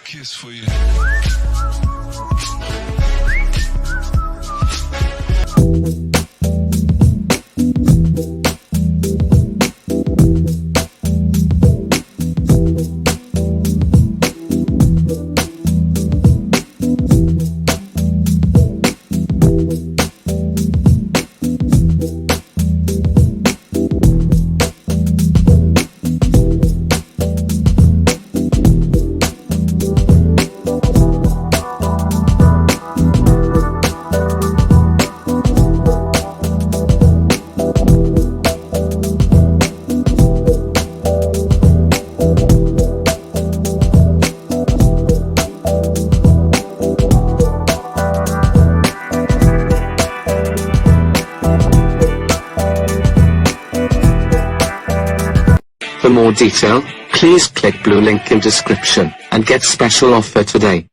kiss for you. For more detail, please click blue link in description and get special offer today.